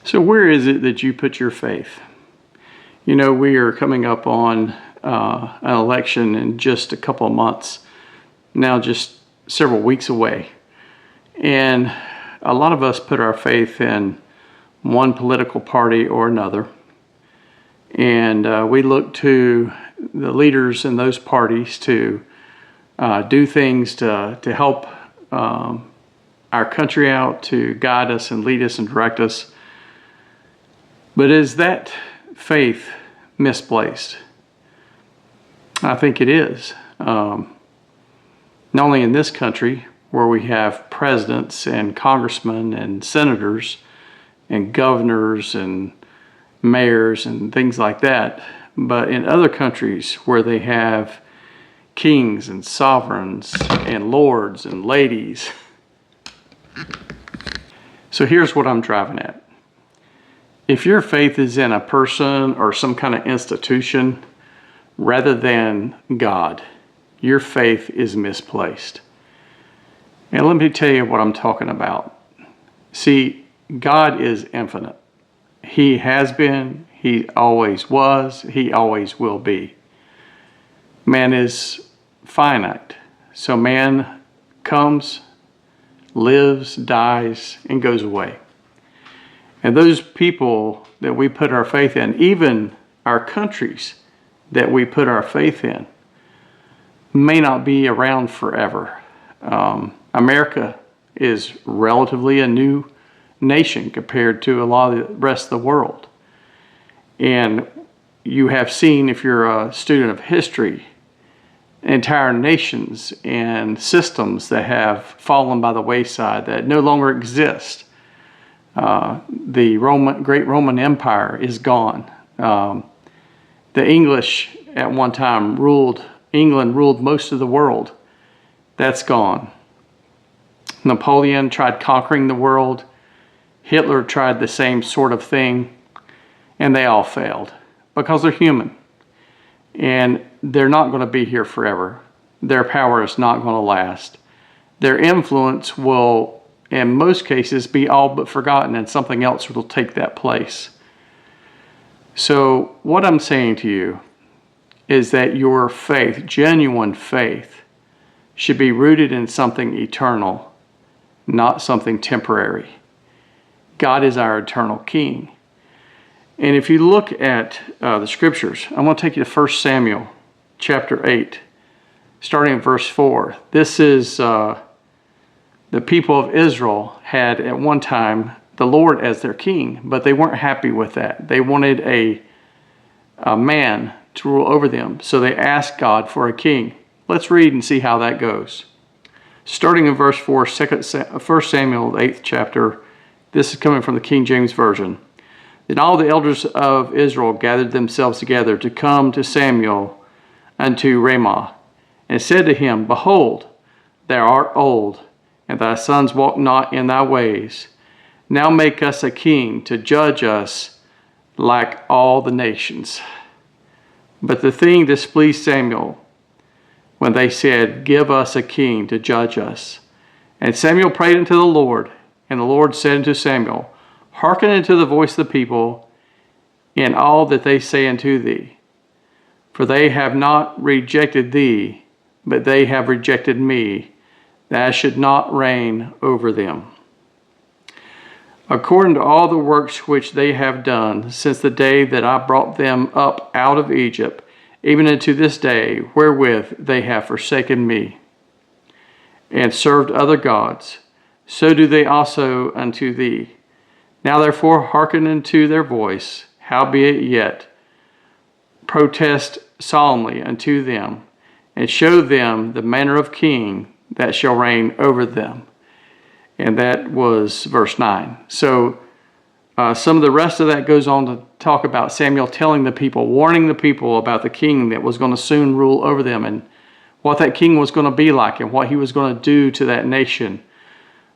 So where is it that you put your faith? You know, we are coming up on an election in just a couple of months, now just several weeks away. And a lot of us put our faith in one political party or another. And we look to the leaders in those parties to do things to help our country out, to guide us and lead us and direct us. But is that faith misplaced? I think it is. Not only in this country, where we have presidents and congressmen and senators and governors and mayors and things like that, but in other countries where they have kings and sovereigns and lords and ladies. So here's what I'm driving at. If your faith is in a person or some kind of institution rather than God, your faith is misplaced. And let me tell you what I'm talking about. See, God is infinite. He has been, He always was, He always will be. Man is finite. So man comes, lives, dies, and goes away. And those people that we put our faith in, even our countries that we put our faith in, may not be around forever. America is relatively a new nation compared to a lot of the rest of the world. And you have seen, if you're a student of history, entire nations and systems that have fallen by the wayside, that no longer exist. The Great Roman Empire is gone. The English at one time England ruled most of the world. That's gone. Napoleon tried conquering the world. Hitler tried the same sort of thing, and they all failed because they're human. And they're not going to be here forever. Their power is not going to last. Their influence will, in most cases, be all but forgotten, and something else will take that place. So what I'm saying to you is that your faith, genuine faith, should be rooted in something eternal, not something temporary. God is our eternal King. And if you look at the scriptures, I'm going to take you to 1 Samuel chapter 8, starting at verse 4. This is the people of Israel had at one time the Lord as their king, but they weren't happy with that. They wanted a man to rule over them, so they asked God for a king. Let's read and see how that goes. Starting in verse 4, 1 Samuel, the 8th chapter. This is coming from the King James Version. Then all the elders of Israel gathered themselves together to come to Samuel unto Ramah, and said to him, Behold, thou art old, and thy sons walk not in thy ways. Now make us a king to judge us like all the nations. But the thing displeased Samuel, when they said, Give us a king to judge us. And Samuel prayed unto the Lord, and the Lord said unto Samuel, Hearken unto the voice of the people in all that they say unto thee. For they have not rejected thee, but they have rejected me, that I should not reign over them. According to all the works which they have done since the day that I brought them up out of Egypt, even unto this day, wherewith they have forsaken me, and served other gods, so do they also unto thee. Now therefore hearken unto their voice, howbeit yet protest solemnly unto them, and show them the manner of king that shall reign over them. And that was verse 9. So some of the rest of that goes on to talk about Samuel telling the people, warning the people about the king that was going to soon rule over them, and what that king was going to be like, and what he was going to do to that nation.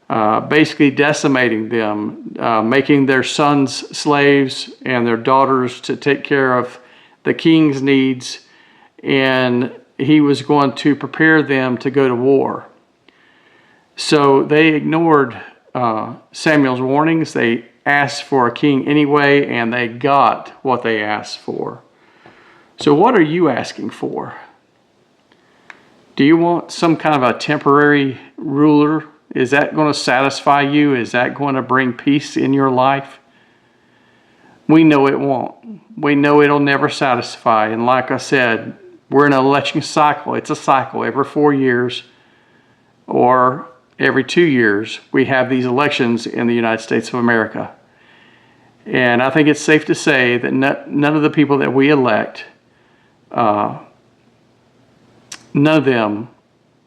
Basically decimating them, making their sons slaves and their daughters to take care of the king's needs, and he was going to prepare them to go to war. So they ignored Samuel's warnings. They asked for a king anyway, and they got what they asked for. So what are you asking for? Do you want some kind of a temporary ruler? Is that going to satisfy you? Is that going to bring peace in your life? We know it won't. We know it'll never satisfy. And like I said, we're in an election cycle. It's a cycle. Every 4 years or every 2 years, we have these elections in the United States of America. And I think it's safe to say that none of the people that we elect, none of them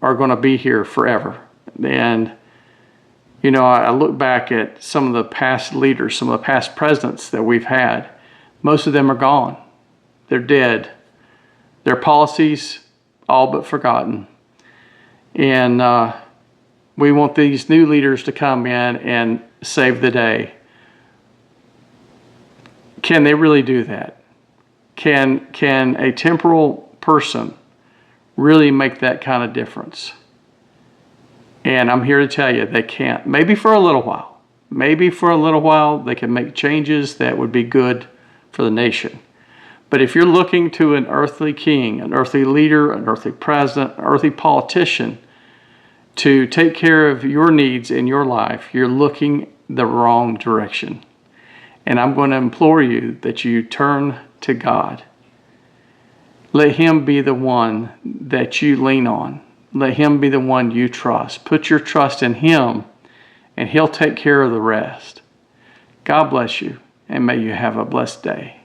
are going to be here forever. And, you know, I look back at some of the past leaders, some of the past presidents that we've had. Most of them are gone. They're dead. Their policies, all but forgotten. And we want these new leaders to come in and save the day. Can they really do that? Can a temporal person really make that kind of difference? And I'm here to tell you, they can't. Maybe for a little while. Maybe for a little while they can make changes that would be good for the nation. But if you're looking to an earthly king, an earthly leader, an earthly president, an earthly politician to take care of your needs in your life, you're looking the wrong direction. And I'm going to implore you that you turn to God. Let Him be the one that you lean on. Let Him be the one you trust. Put your trust in Him, and He'll take care of the rest. God bless you, and may you have a blessed day.